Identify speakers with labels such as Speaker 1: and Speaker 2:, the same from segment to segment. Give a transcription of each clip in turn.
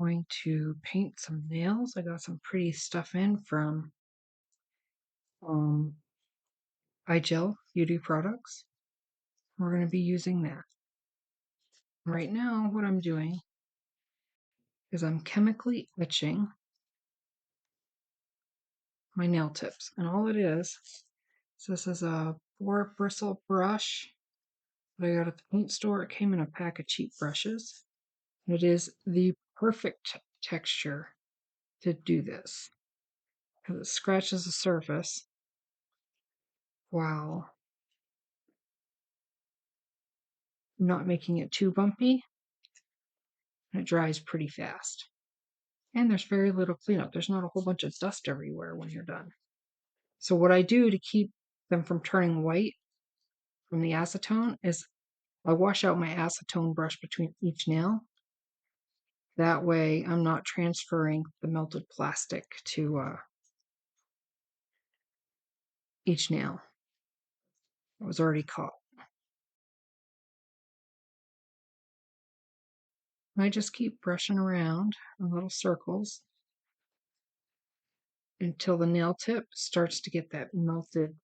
Speaker 1: going to paint some nails. I got some pretty stuff in from iGel beauty products. We're going to be using that. Right now, what I'm doing is I'm chemically etching my nail tips. And all it is this is a 4-bristle brush that I got at the paint store. It came in a pack of cheap brushes. It is the perfect texture to do this because it scratches the surface while not making it too bumpy, and it dries pretty fast. And there's very little cleanup. There's not a whole bunch of dust everywhere when you're done. So what I do to keep them from turning white from the acetone is I wash out my acetone brush between each nail. That way I'm not transferring the melted plastic to each nail. It was already caught. And I just keep brushing around in little circles until the nail tip starts to get that melted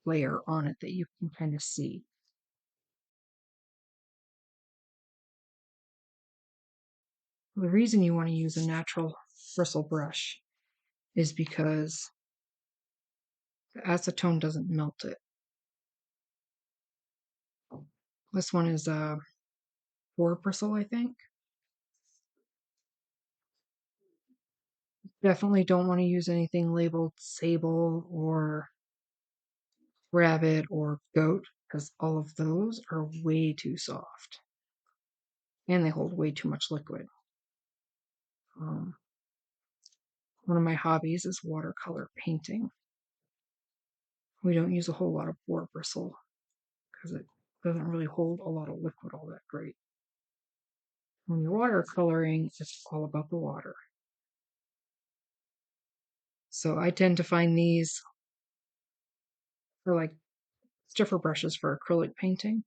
Speaker 1: layer on it that you can kind of see. The reason you want to use a natural bristle brush is because the acetone doesn't melt it. This one is a 4-bristle, I think. Definitely don't want to use anything labeled sable or rabbit or goat because all of those are way too soft and they hold way too much liquid. One of my hobbies is watercolor painting. We don't use a whole lot of 4-bristle because it doesn't really hold a lot of liquid all that great. When you're watercoloring, it's all about the water. So I tend to find these for like stiffer brushes for acrylic painting.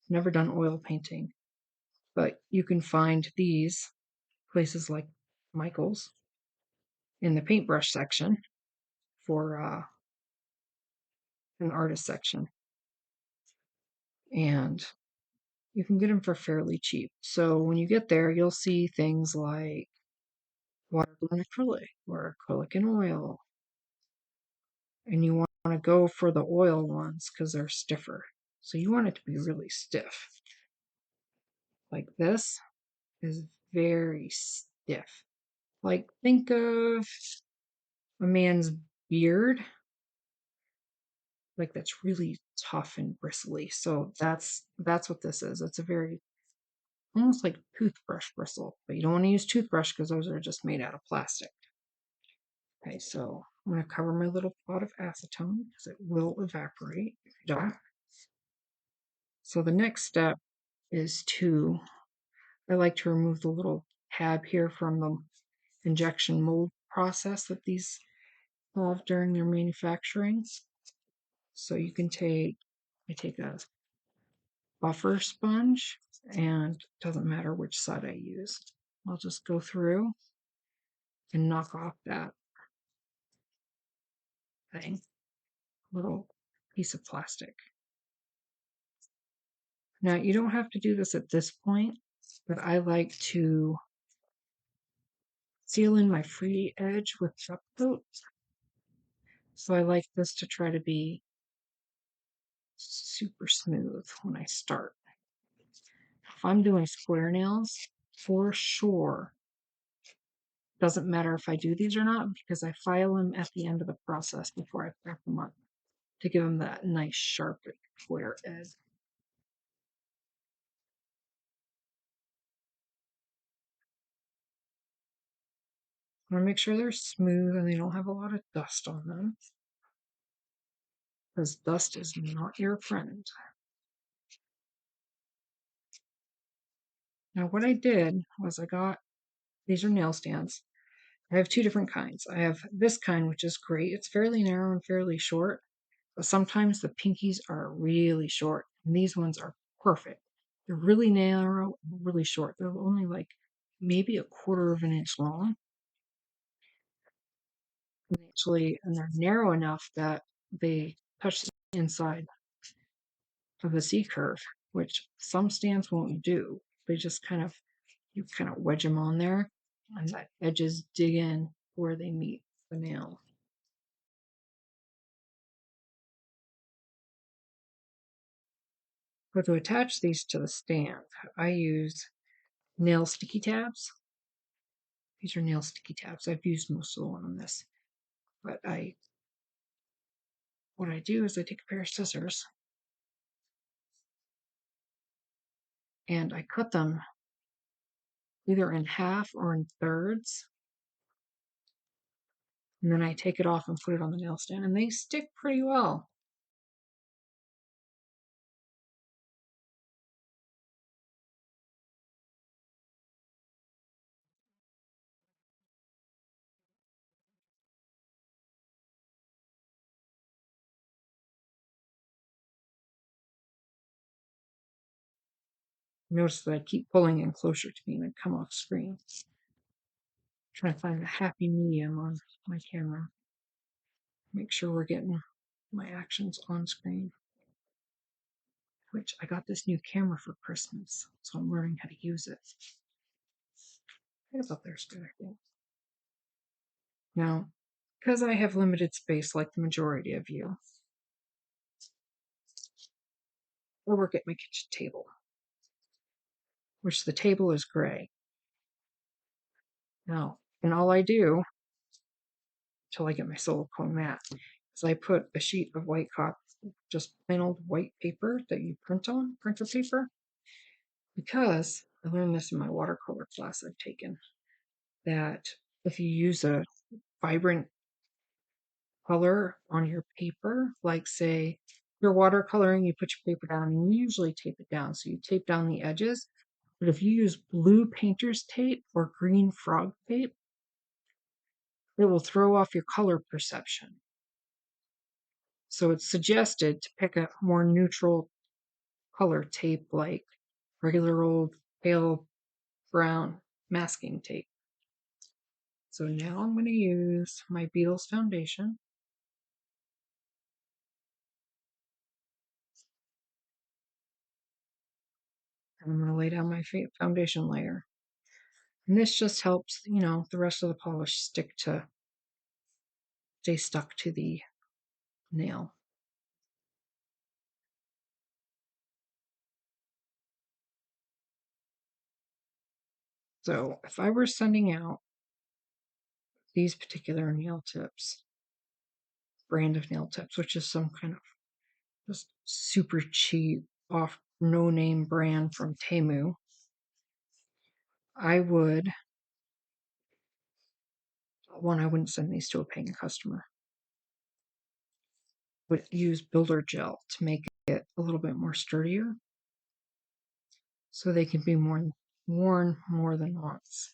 Speaker 1: Never done oil painting, but you can find these places like Michael's in the paintbrush section for an artist section. And you can get them for fairly cheap. So when you get there, you'll see things like watercolor acrylic or acrylic and oil. And you want to go for the oil ones because they're stiffer. So you want it to be really stiff. Like this is very stiff. Like think of a man's beard. Like that's really tough and bristly. So that's what this is. It's a very almost like toothbrush bristle, but you don't want to use toothbrush because those are just made out of plastic. Okay, so I'm going to cover my little pot of acetone because it will evaporate if you don't. So the next step is I like to remove the little tab here from the injection mold process that these have during their manufacturing. So you can I take a buffer sponge, and it doesn't matter which side I use. I'll just go through and knock off that thing, little piece of plastic. Now, you don't have to do this at this point, but I like to seal in my free edge with duct coat. So I like this to try to be super smooth when I start. If I'm doing square nails, for sure, doesn't matter if I do these or not because I file them at the end of the process before I crack them up to give them that nice sharp square edge. I want to make sure they're smooth and they don't have a lot of dust on them because dust is not your friend. Now what I did was these are nail stands. I have 2 different kinds. I have this kind, which is great. It's fairly narrow and fairly short, but sometimes the pinkies are really short, and these ones are perfect. They're really narrow and really short. They're only like maybe 1/4 of an inch long. And they're narrow enough that they touch the inside of the C curve, which some stands won't do. They just you kind of wedge them on there, and the edges dig in where they meet the nail. But to attach these to the stand, I use nail sticky tabs. These are nail sticky tabs. I've used most of the one on this. But what I do is I take a pair of scissors and I cut them either in half or in thirds. And then I take it off and put it on the nail stand, and they stick pretty well. Notice that I keep pulling in closer to me and I come off screen. Trying to find a happy medium on my camera. Make sure we're getting my actions on screen. Which I got this new camera for Christmas, so I'm learning how to use it. Right up there's good, I think. Now, because I have limited space like the majority of you, I work at my kitchen table, which the table is gray. Now, and all I do until I get my silicone mat is I put a sheet of white copy, just plain old white paper that you print on, printer paper, because I learned this in my watercolor class I've taken, that if you use a vibrant color on your paper, like say you're watercoloring, you put your paper down and you usually tape it down. So you tape down the edges. But if you use blue painter's tape or green frog tape, it will throw off your color perception. So it's suggested to pick a more neutral color tape like regular old pale brown masking tape. So now I'm going to use my Beetles foundation. And I'm going to lay down my foundation layer. And this just helps, the rest of the polish stay stuck to the nail. So if I were sending out these particular nail tips, brand of nail tips, which is some kind of just super cheap, off no name brand from Temu, I wouldn't send these to a paying customer. Would use builder gel to make it a little bit more sturdier so they can be worn more than once.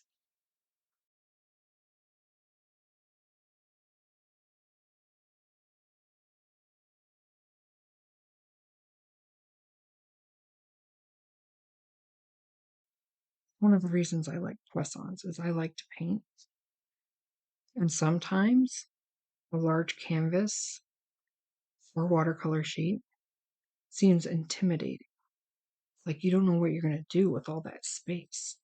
Speaker 1: One of the reasons I like press-ons is I like to paint. And sometimes a large canvas or watercolor sheet seems intimidating. Like you don't know what you're going to do with all that space.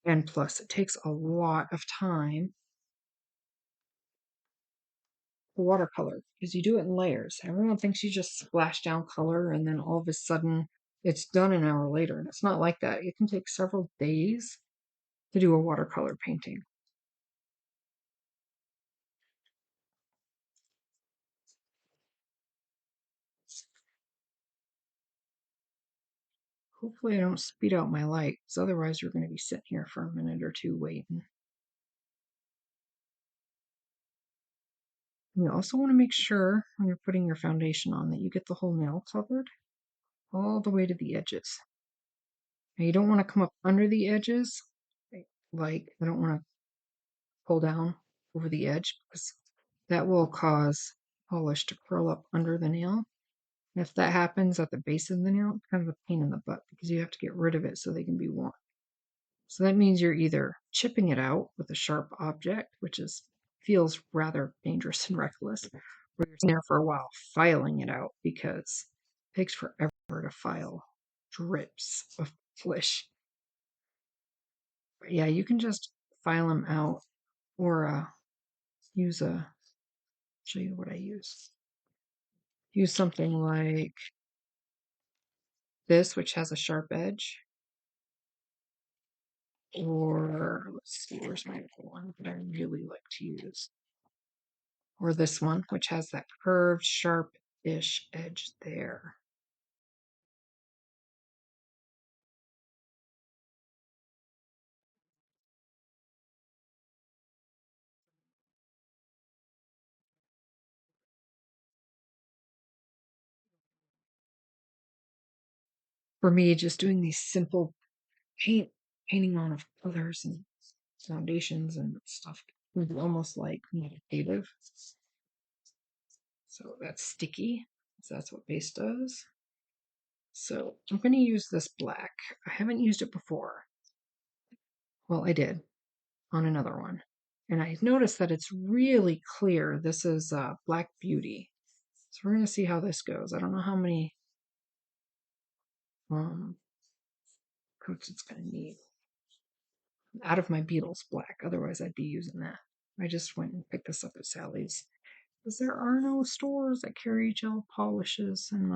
Speaker 1: And plus, it takes a lot of time for watercolor because you do it in layers. Everyone thinks you just splash down color and then all of a sudden it's done an hour later. And it's not like that. It can take several days to do a watercolor painting. Hopefully I don't speed out my light because otherwise you're going to be sitting here for a minute or two waiting. You also want to make sure when you're putting your foundation on that you get the whole nail covered all the way to the edges. Now you don't want to come up under the edges, like I don't want to pull down over the edge because that will cause polish to curl up under the nail. If that happens at the base of the nail, it becomes a pain in the butt because you have to get rid of it so they can be worn. So that means you're either chipping it out with a sharp object, which feels rather dangerous and reckless, or you're sitting there for a while filing it out because it takes forever to file drips of flesh. But yeah, you can just file them out or use show you what I use. Use something like this, which has a sharp edge. Or let's see, where's my one that I really like to use? Or this one, which has that curved, sharp-ish edge there. For me, just doing these simple painting on of colors and foundations and stuff is almost like meditative. So that's sticky. So that's what base does. So I'm going to use this black. I haven't used it before. Well, I did on another one. And I noticed that it's really clear. This is Black Beauty. So we're going to see how this goes. I don't know how many coats it's going to need. Out of my Beatles black, otherwise I'd be using that. I just went and picked this up at Sally's because there are no stores that carry gel polishes in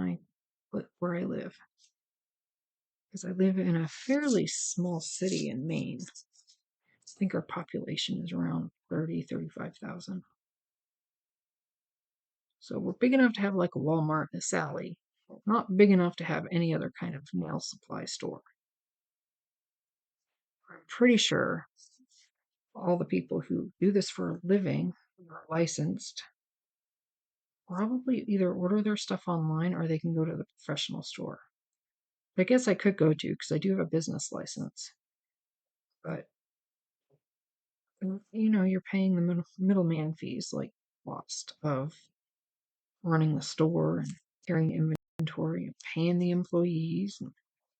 Speaker 1: where I live. Because I live in a fairly small city in Maine. I think our population is around 35,000. So we're big enough to have like a Walmart and a Sally, not big enough to have any other kind of nail supply store. I'm pretty sure all the people who do this for a living are licensed. Probably either order their stuff online or they can go to the professional store. I guess I could go to because I do have a business license. But, you're paying the middleman fees like cost of running the store and carrying inventory and paying the employees and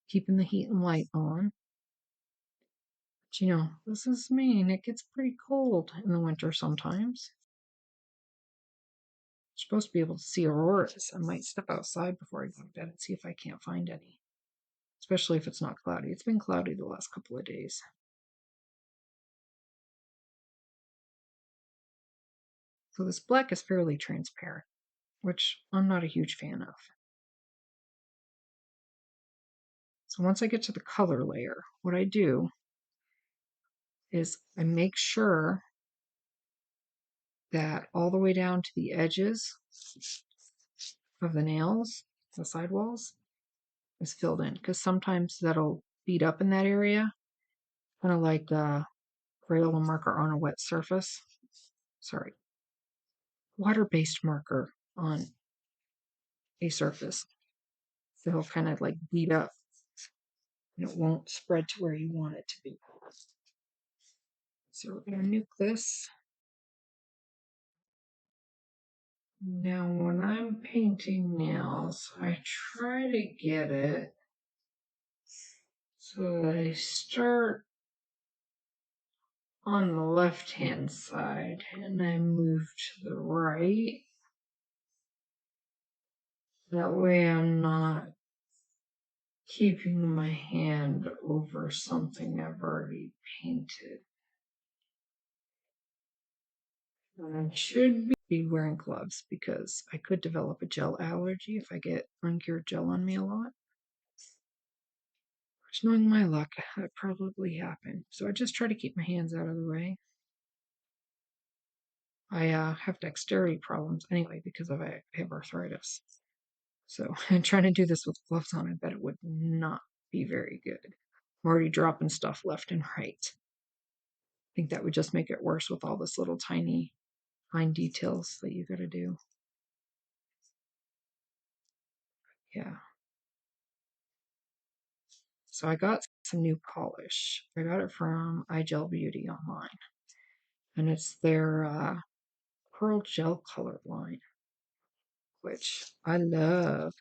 Speaker 1: keeping the heat and light on. But this is Maine. It gets pretty cold in the winter sometimes. I'm supposed to be able to see auroras. I might step outside before I go to bed and see if I can't find any. Especially if it's not cloudy. It's been cloudy the last couple of days. So this black is fairly transparent, which I'm not a huge fan of. So once I get to the color layer, what I do is I make sure that all the way down to the edges of the nails, the sidewalls, is filled in. Because sometimes that'll bead up in that area, kind of like a Crayola marker on a wet surface. Sorry, water-based marker on a surface. So it'll kind of like bead up and it won't spread to where you want it to be. So we're going to nuke this. Now, when I'm painting nails, I try to get it so that I start on the left-hand side and I move to the right. That way I'm not keeping my hand over something I've already painted. And I should be wearing gloves because I could develop a gel allergy if I get uncured gel on me a lot. Which, knowing my luck, that probably happen. So I just try to keep my hands out of the way. I have dexterity problems anyway because I have arthritis. So trying to do this with gloves on, I bet it would not be very good. I'm already dropping stuff left and right. I think that would just make it worse with all this little tiny fine details that you gotta do. Yeah. So I got some new polish. I got it from iGel Beauty online. And it's their Pearl Gel Color line. which I love.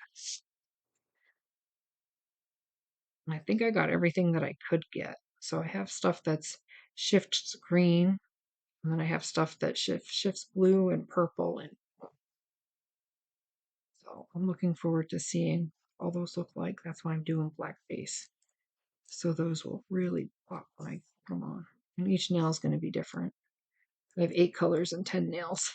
Speaker 1: And I think I got everything that I could get. So I have stuff that's shifts green, and then I have stuff that shifts blue and purple. And so I'm looking forward to seeing all those look like. That's why I'm doing blackface. So those will really pop when I put them on. And each nail is going to be different. I have 8 colors and 10 nails.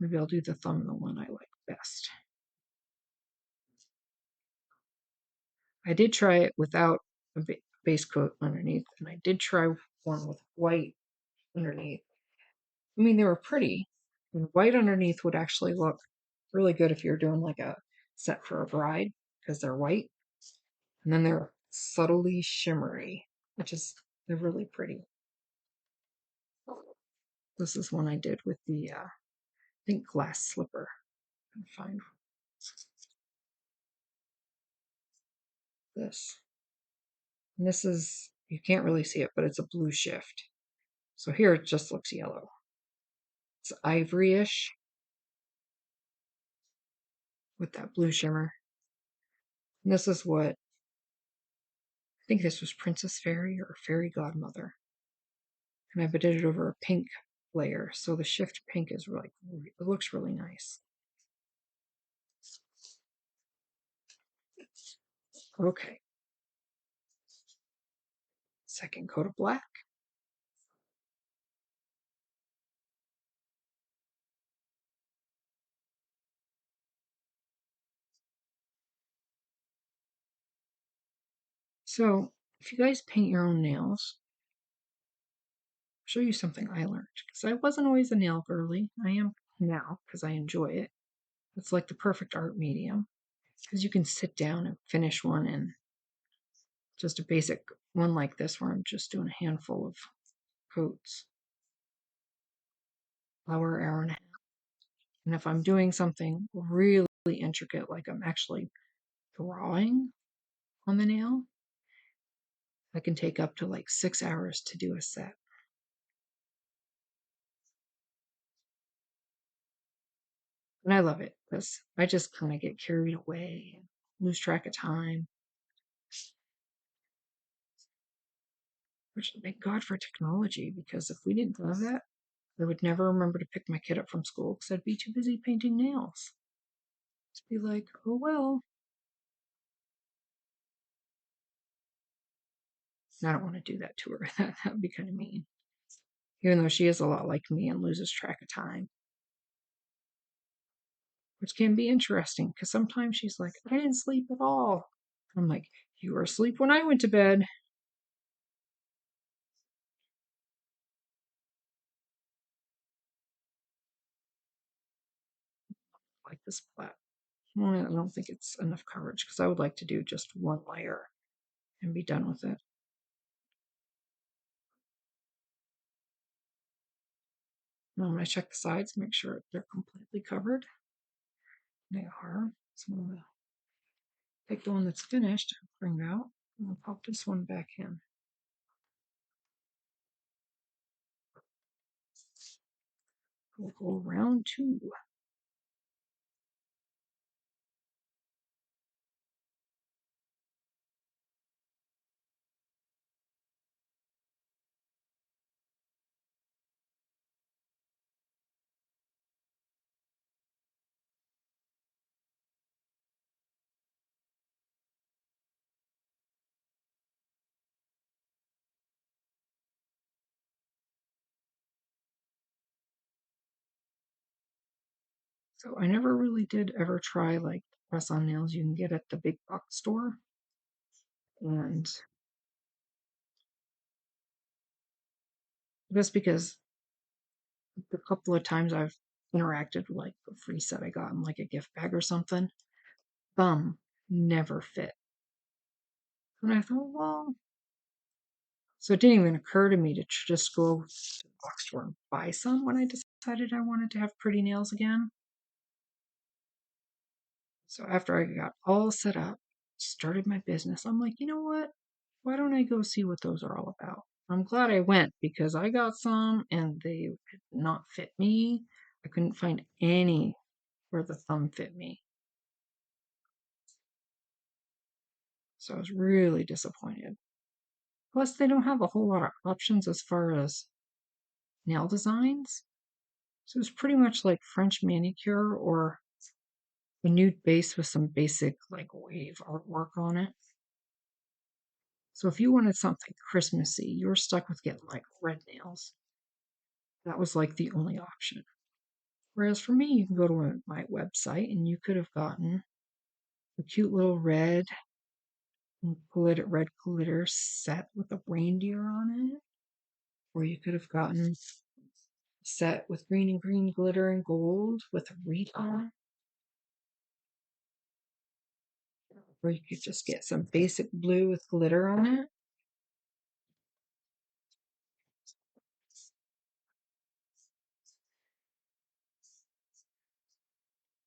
Speaker 1: Maybe I'll do the thumbnail one I like best. I did try it without a base coat underneath, and I did try one with white underneath. I mean, they were pretty. And white underneath would actually look really good if you're doing like a set for a bride because they're white. And then they're subtly shimmery, which is, they're really pretty. This is one I did with the, I think, glass slipper. I'm find this. And this is, you can't really see it, but it's a blue shift. So here it just looks yellow. It's ivory-ish with that blue shimmer. And this is what, I think this was Princess Fairy or Fairy Godmother. And I did it over a pink layer. So the shift pink is really, it looks really nice. Okay. Second coat of black. So if you guys paint your own nails, I'll show you something I learned. Because I wasn't always a nail girly. I am now because I enjoy it. It's like the perfect art medium. Because you can sit down and finish one in just a basic one like this where I'm just doing a handful of coats. Hour and a half. And if I'm doing something really intricate, like I'm actually drawing on the nail, I can take up to like 6 hours to do a set. And I love it because I just kind of get carried away and lose track of time. Which, thank God for technology, because if we didn't have that, I would never remember to pick my kid up from school because I'd be too busy painting nails. Just be like, oh well. I don't want to do that to her. That would be kind of mean. Even though she is a lot like me and loses track of time. Which can be interesting because sometimes she's like, I didn't sleep at all. I'm like, you were asleep when I went to bed. Like this flat. I don't think it's enough coverage because I would like to do just one layer and be done with it. Now I'm going to check the sides, make sure they're completely covered. They are. So I'm going to take the one that's finished, bring it out, and I'll pop this one back in. We'll go round 2. So I never really did ever try like press-on nails you can get at the big box store. And just because the couple of times I've interacted with like a free set I got in like a gift bag or something, thumb never fit. And I thought, well, so it didn't even occur to me to just go to the box store and buy some when I decided I wanted to have pretty nails again. So after I got all set up, started my business, I'm like, you know what? Why don't I go see what those are all about? I'm glad I went because I got some and they did not fit me. I couldn't find any where the thumb fit me. So I was really disappointed. Plus, they don't have a whole lot of options as far as nail designs. So it's pretty much like French manicure or a nude base with some basic like wave artwork on it. So if you wanted something Christmassy, you were stuck with getting like red nails. That was like the only option. Whereas for me, you can go to my website and you could have gotten a cute little red glitter set with a reindeer on it. Or you could have gotten a set with green and green glitter and gold with a wreath on it. Or you could just get some basic blue with glitter on it.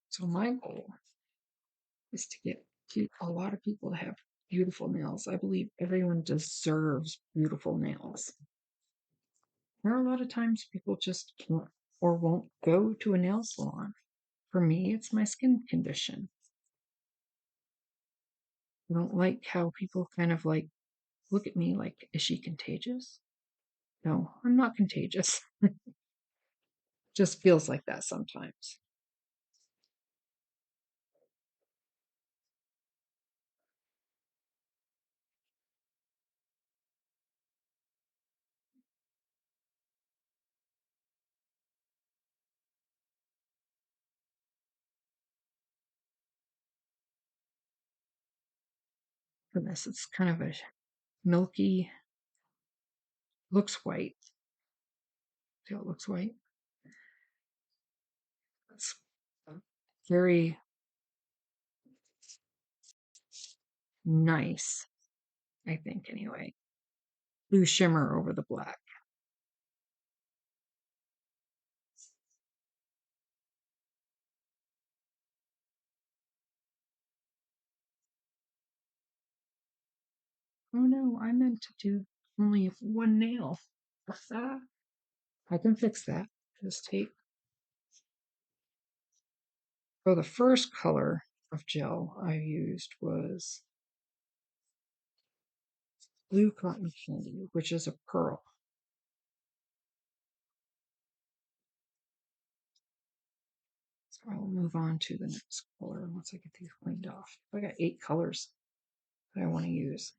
Speaker 1: So my goal is to get a lot of people to have beautiful nails. I believe everyone deserves beautiful nails. There are a lot of times people just can't or won't go to a nail salon. For me, it's my skin condition. I don't like how people kind of like look at me like, is she contagious? No, I'm not contagious. Just feels like that sometimes. For this, it's kind of a milky, looks white. See how it looks white? It's very nice, I think, anyway. Blue shimmer over the black. Oh no, I meant to do only one nail. What's that? I can fix that. Just take. So the first color of gel I used was blue cotton candy, which is a pearl. So I'll move on to the next color once I get these cleaned off. I got 8 colors that I want to use.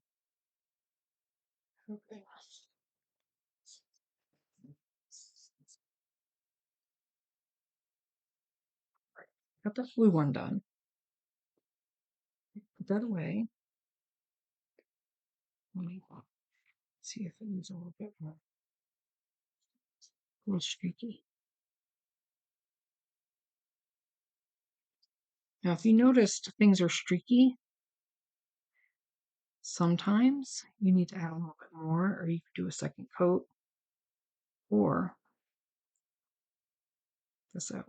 Speaker 1: Okay. Got the blue one done. Put that away. Let me see if it needs a little bit more. A little streaky. Now, if you noticed things are streaky, sometimes you need to add a little bit more, or you could do a second coat, or this out.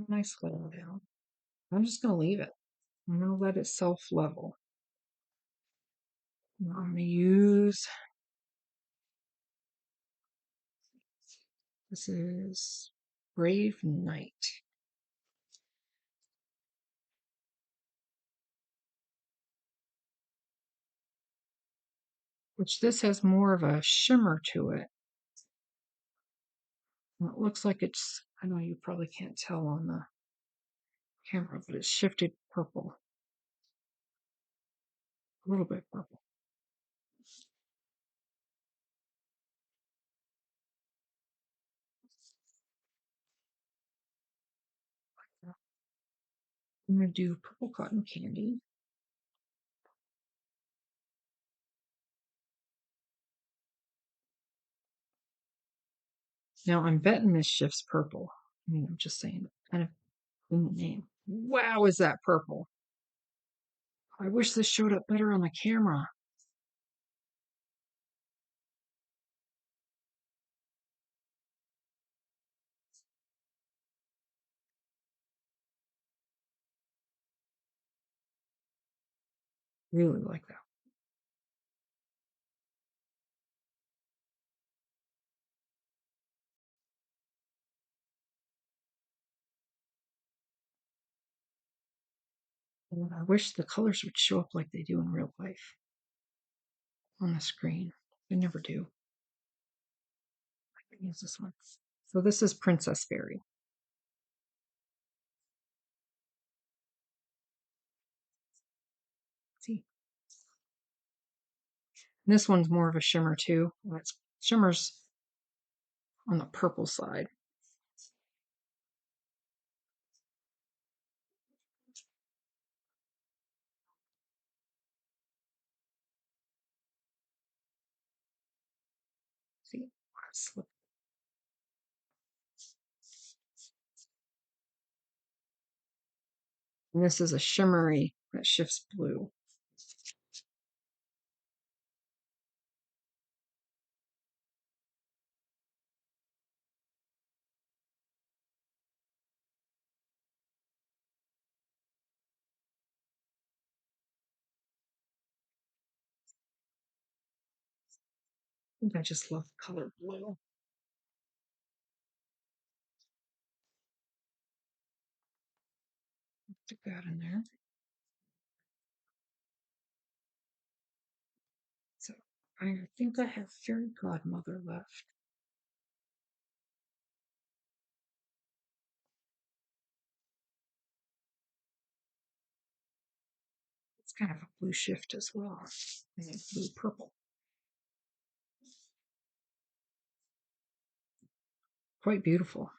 Speaker 1: Nice layer down. I'm just going to leave it. I'm going to let it self-level. I'm going to use, this is Brave Night. Which this has more of a shimmer to it. And it looks like it's, I know you probably can't tell on the camera, but it's shifted purple. A little bit purple. I'm going to do purple cotton candy. Now I'm betting this shifts purple. I mean, I'm just saying, kind of in the name. Wow, is that purple? I wish this showed up better on the camera. Really like that. And I wish the colors would show up like they do in real life on the screen. They never do. I can use this one. So this is Princess Berry. See? And this one's more of a shimmer too. That's shimmers on the purple side. See? Slip. And this is a shimmery that shifts blue. I think I just love the color blue. Stick that in there. So I think I have Fairy Godmother left. It's kind of a blue shift as well. And it's blue purple. Quite beautiful.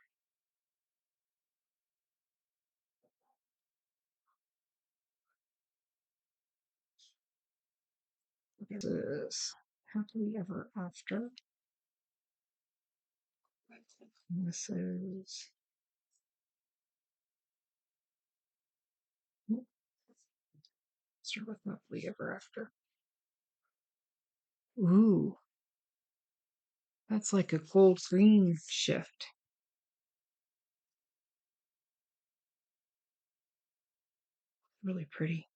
Speaker 1: This is Happily Ever After. And this is start with Happily Ever After. Ooh, that's like a gold green shift. Really pretty.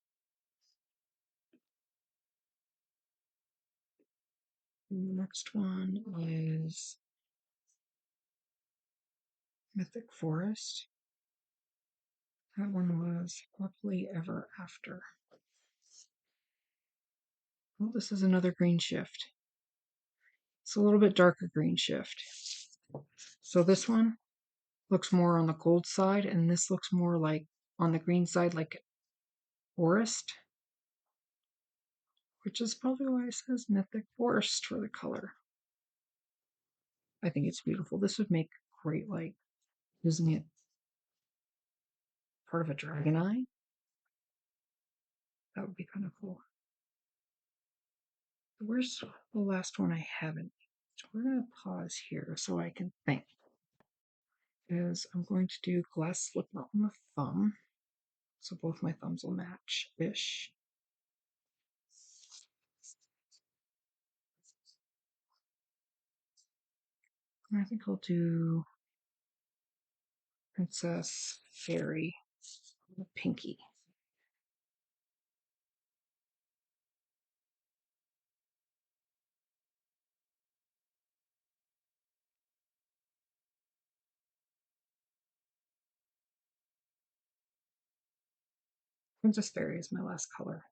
Speaker 1: And the next one is Mythic Forest. That one was Happily Ever After. Oh, this is another green shift. It's a little bit darker green shift. So this one looks more on the gold side, and this looks more like on the green side, like forest, which is probably why it says Mythic Forest for the color. I think it's beautiful. This would make great, like, using it part of a dragon eye. That would be kind of cool. Where's the last one I haven't? So we're going to pause here so I can think. Is I'm going to do glass slip knot on the thumb. So both my thumbs will match-ish. And I think I'll do Princess Fairy on the pinky. Princess Fairy is my last color.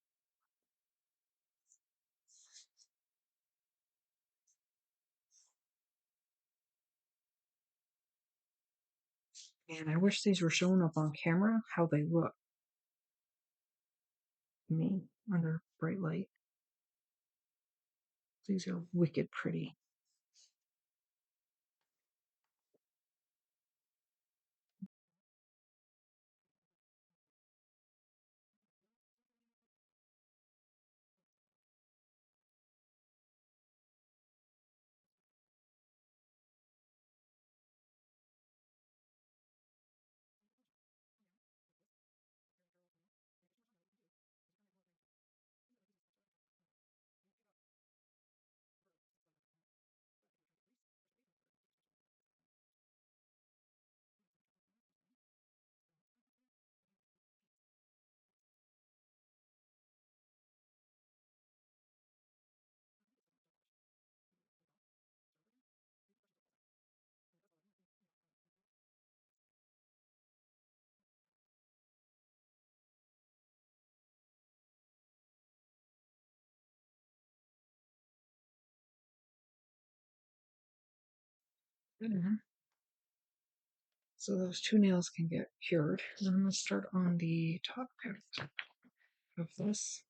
Speaker 1: And I wish these were showing up on camera, how they look. Me under bright light. These are wicked pretty. So those two nails can get cured. And I'm going to start on the top coat of this.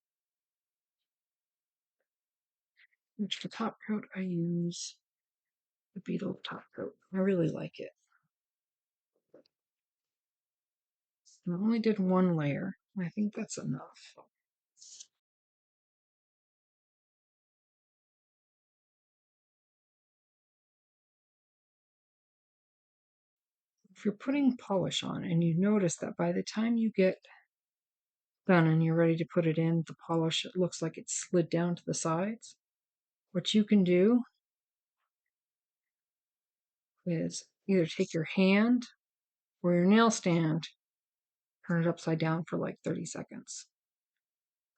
Speaker 1: Which for top coat I use the Beetle top coat. I really like it. I only did one layer. I think that's enough. If you're putting polish on and you notice that by the time you get done and you're ready to put it in, the polish, it looks like it's slid down to the sides. What you can do is either take your hand or your nail stand, turn it upside down for like 30 seconds,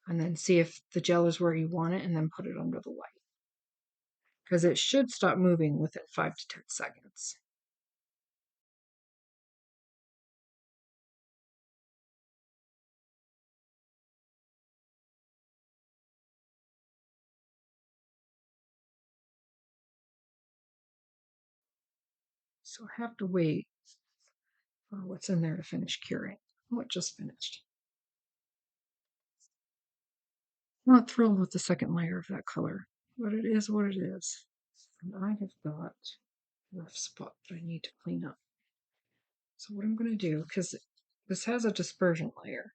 Speaker 1: and then see if the gel is where you want it, and then put it under the light. Because it should stop moving within 5 to 10 seconds. So I have to wait for what's in there to finish curing. Oh, it just finished. I'm not thrilled with the second layer of that color, but it is what it is. And I have got a rough spot that I need to clean up. So what I'm going to do, because this has a dispersion layer.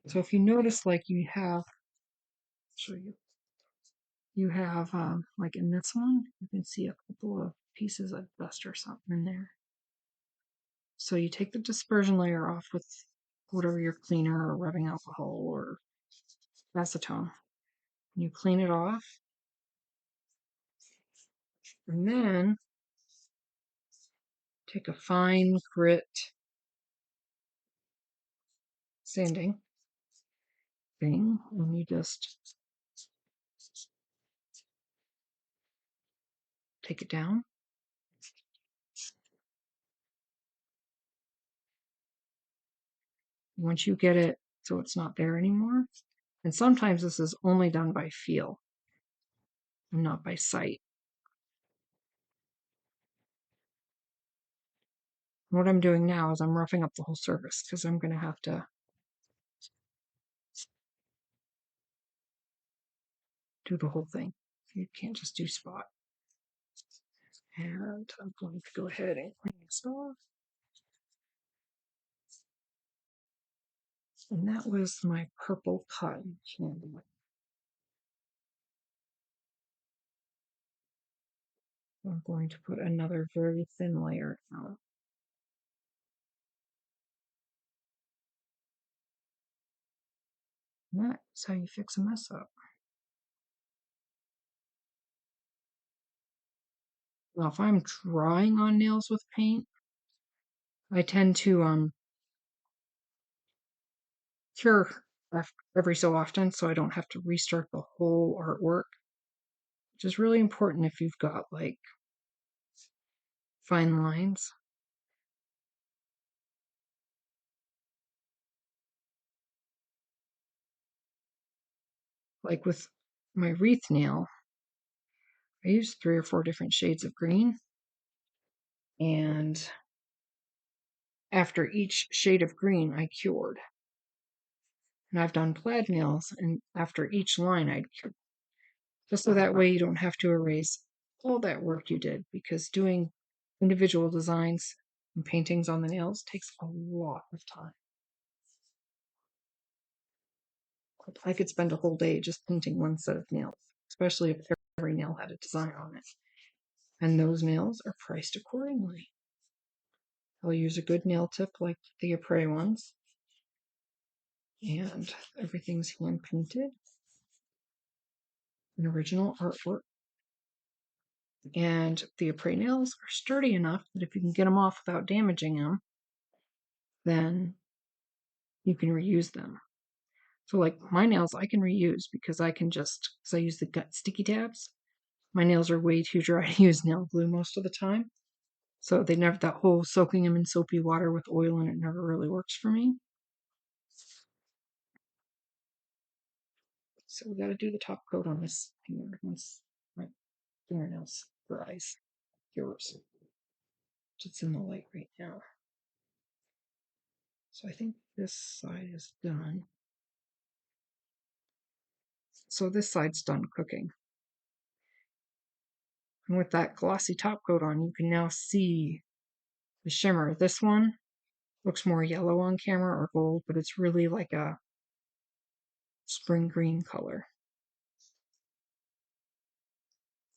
Speaker 1: So if you notice, like you have, I'll show you, you have, like in this one, you can see a couple of pieces of dust or something in there. So you take the dispersion layer off with whatever your cleaner or rubbing alcohol or acetone. You clean it off. And then take a fine grit sanding thing and you just take it down. Once you get it so it's not there anymore, and sometimes this is only done by feel and not by sight. What I'm doing now is I'm roughing up the whole surface because I'm going to have to do the whole thing. You can't just do spot. And I'm going to go ahead and clean this off. And that was my purple cotton candy. I'm going to put another very thin layer out. And that's how you fix a mess up. Now, if I'm drawing on nails with paint, I tend to cure every so often so I don't have to restart the whole artwork, which is really important if you've got like fine lines. Like with my wreath nail, I used 3 or 4 different shades of green, and after each shade of green, I cured. And I've done plaid nails, and after each line, I'd cure. Just so that way you don't have to erase all that work you did, because doing individual designs and paintings on the nails takes a lot of time. I could spend a whole day just painting one set of nails, especially if every nail had a design on it. And those nails are priced accordingly. I'll use a good nail tip like the Apres ones. And everything's hand painted. An original artwork. And the Apres nails are sturdy enough that if you can get them off without damaging them, then you can reuse them. So like my nails I can reuse because I use the gut sticky tabs. My nails are way too dry to use nail glue most of the time. So that whole soaking them in soapy water with oil in it never really works for me. So we got to do the top coat on this here once my fingernails dries. Yours. It's in the light right now. So I think this side is done. So this side's done cooking. And with that glossy top coat on, you can now see the shimmer. This one looks more yellow on camera or gold, but it's really like a spring green color.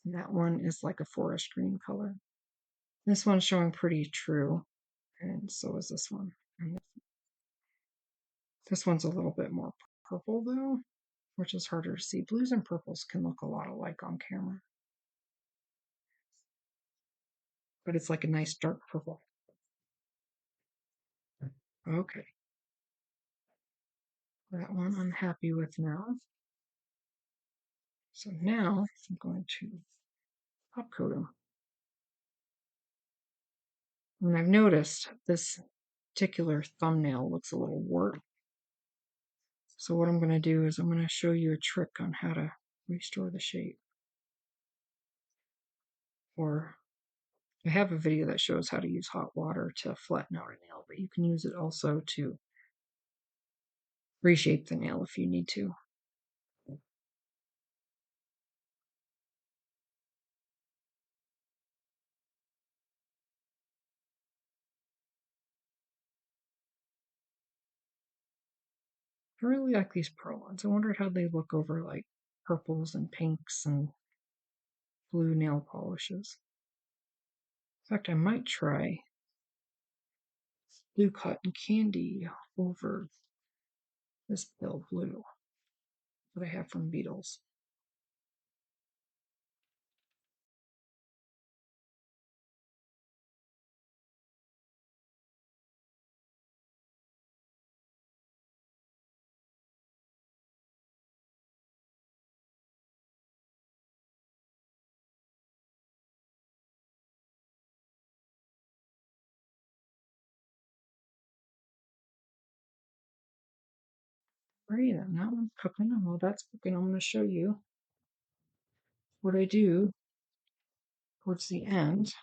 Speaker 1: And that one is like a forest green color. This one's showing pretty true, and so is this one. And this one's a little bit more purple though, which is harder to see. Blues and purples can look a lot alike on camera, but it's like a nice dark purple. Okay, that one I'm happy with now. So now I'm going to top coat them. And I've noticed this particular thumbnail looks a little warped. So what I'm going to do is I'm going to show you a trick on how to restore the shape. Or I have a video that shows how to use hot water to flatten out a nail, but you can use it also to reshape the nail if you need to. I really like these pearl ones. I wondered how they look over like purples and pinks and blue nail polishes. In fact, I might try blue cotton candy over this pale blue that I have from Beetles. Alright, then that one's cooking. And while that's cooking, I'm going to show you what I do towards the end.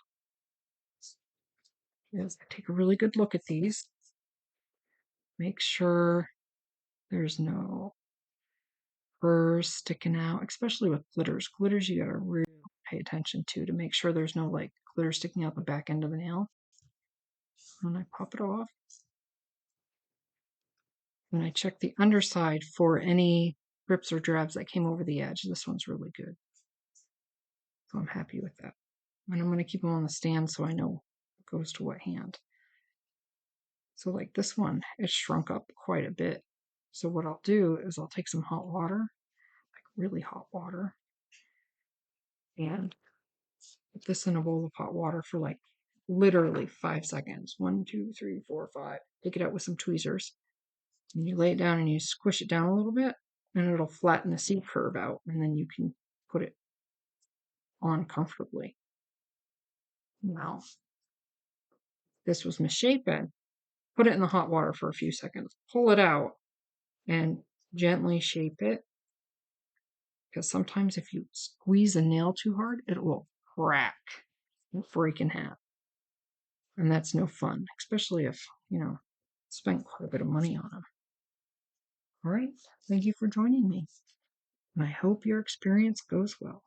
Speaker 1: Is I take a really good look at these, make sure there's no burrs sticking out, especially with glitters. Glitters you gotta really pay attention to make sure there's no like glitter sticking out the back end of the nail. And I pop it off. And I check the underside for any drips or drabs that came over the edge. This one's really good. So I'm happy with that. And I'm going to keep them on the stand so I know what goes to what hand. So like this one, it shrunk up quite a bit. So what I'll do is I'll take some hot water, like really hot water, and put this in a bowl of hot water for like literally 5 seconds. 1, 2, 3, 4, 5. Take it out with some tweezers. And you lay it down and you squish it down a little bit, and it'll flatten the C curve out, and then you can put it on comfortably. Now, this was misshapen. Put it in the hot water for a few seconds. Pull it out and gently shape it. Because sometimes if you squeeze a nail too hard, it will crack and break in half. And that's no fun, especially if, spent quite a bit of money on them. All right. Thank you for joining me. And I hope your experience goes well.